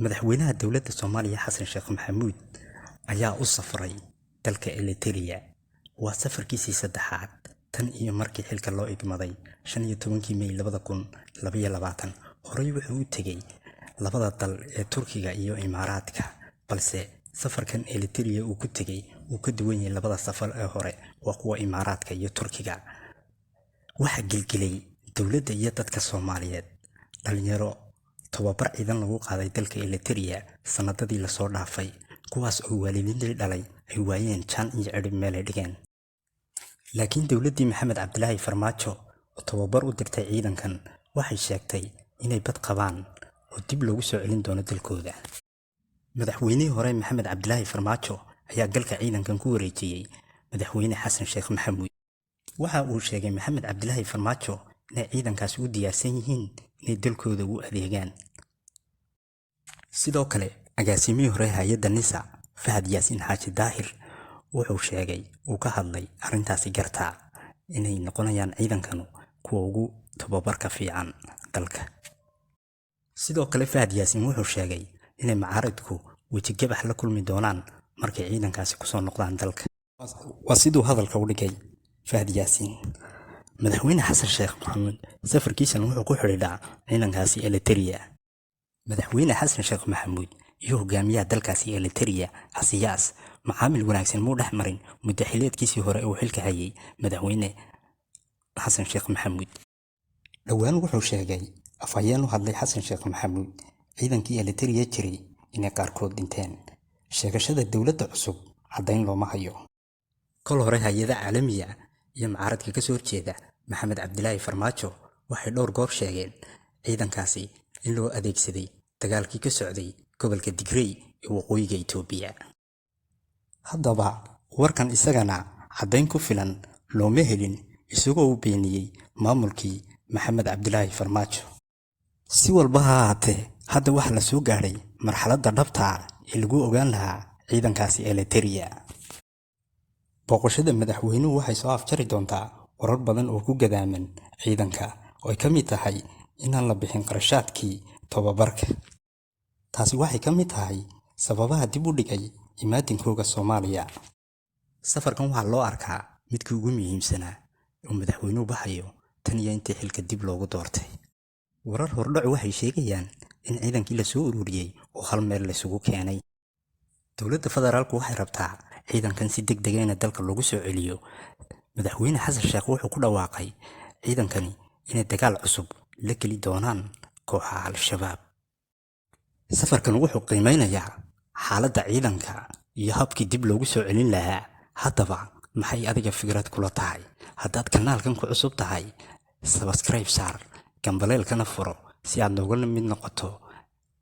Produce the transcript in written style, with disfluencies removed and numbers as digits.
madaxweynaha dowladda Soomaaliya Xasan Sheekh Maxamuud ayaa u safray dalka Eritrea. Waa safarkiisii saddexaad tan iyo markii xilka loo igmaday 15 May 2022. Horey wuxuu u tegay labada dal ee Turkiga iyo Imaaraadka, balse safarkan Eritrea uu ku tegay uu ka duwan yahay labada safar ee hore waa kuwa Imaaraadka iyo Turkiga. Waxa gilgilay dowladda iyo dadka Soomaaliyeed dhalinyaro tababar ciidan lagu qaaday dalka Eritrea sanadadii la soo dhaafay, kuwaas oo waalidiintii dhalay ay waayeen jaan iyo cirib meel ay dhigeen. laakiin dowladdii Maxamed Cabdilaahi Farmaajo oo tababar u dirtay ciidankan waxay sheegtay inay bad qabaan oo dib loogu soo celin doono dalkooda. madaxweynihii hore Maxamed Cabdilaahi Farmaajo ayaa galka ciidankan ku wareejiyay madaxweyne Xasan Sheekh Maxamuud. waxa uu sheegay Maxamed Cabdilaahi Farmaajo inay ciidankaasi u diyaarsan yihiin inay dalkooda u adeegaan. sidoo kale agaasimihii hore hay'adda NISA Fahad Yaasin Xaaji Daahir wuxuu sheegay uu ka hadlay arrintaasi gartaa inay noqonayaan ciidankanu kuwa ugu tababarka fiican dalka. sidoo kale Fahad Yaasin wuxuu sheegay inay macaaridku wejigabax la kulmi doonaan markay ciidankaasi ku soo noqdaan dalka. waa siduu hadalka u dhigay Fahad Yaasin. madaxweyne Xasan Sheekh Maxamuud safarkiisan wuxuu ku xidhiidhaa ciidankaasi Eritrea. madaxweyne Xasan Sheekh Maxamuud iyo hogaamiyaha dalkaasi Eritrea Asiyaas macaamil wanaagsan muu dhex marin muddo xileedkiisii hore uu xilka hayay madaxweyne Xasan Sheekh Maxamuud. dhowaan wuxuu sheegay afhayeen u hadlay Xasan Sheekh Maxamuud ciidankii Eritrea jiray inay qaarkood dhinteen. sheegashada dowladda cusub caddayn looma hayo. kol hore hay'ada caalamiga iyo macaaradka ka soo horjeeda Maxamed Cabdilaahi Farmaajo waxay dhowr goor sheegeen ciidankaasi in loo adeegsaday dagaalkii ka socday gobolka Tigray ee waqooyiga Itoobiya. haddaba warkan isagana caddayn ku filan looma helin, isagoo u beeniyey maamulkii Maxamed Cabdilaahi Farmaajo. si walba ha ahaatee hadda waxa la soo gaadhay marxaladda dhabta ah ee lagu ogaan lahaa ciidankaasi Eritrea. booqashada madaxweynuhu waxay soo afjari doontaa warar badan oo ku gadaaman ciidanka oo ay ka mid tahay inaan la bixin qarashaadkii tababarka. taasi waxay ka mid tahay sababaha dib u dhigay imaatinkooda Soomaaliya. safarkan waxaa loo arkaa midkii ugu muhiimsanaa oo madaxweynuhu baxayo tan iyo intii xilka dib loogu doortay. warar hordhac waxay sheegayaan in ciidankii la soo ururiyey oo hal meel la isugu keenay. dowladda federaalku waxay rabtaa ciidankan si degdeg ah in dalka lagu soo celiyo. madaxweyne Xasan Sheekh wuxuu ku dhawaaqay ciidankani inay dagaal cusub la geli doonaan kooxaha Al-Shabaab. safarkan wuxuu qiimeynayaa xaaladda ciidanka iyo habkii dib loogu soo celin lahaa. haddaba maxay adiga fikrad kula tahay? haddaad kanaalkan ku cusub tahay, subscribe saar, gambaleelkana furo si aad nooga mid noqoto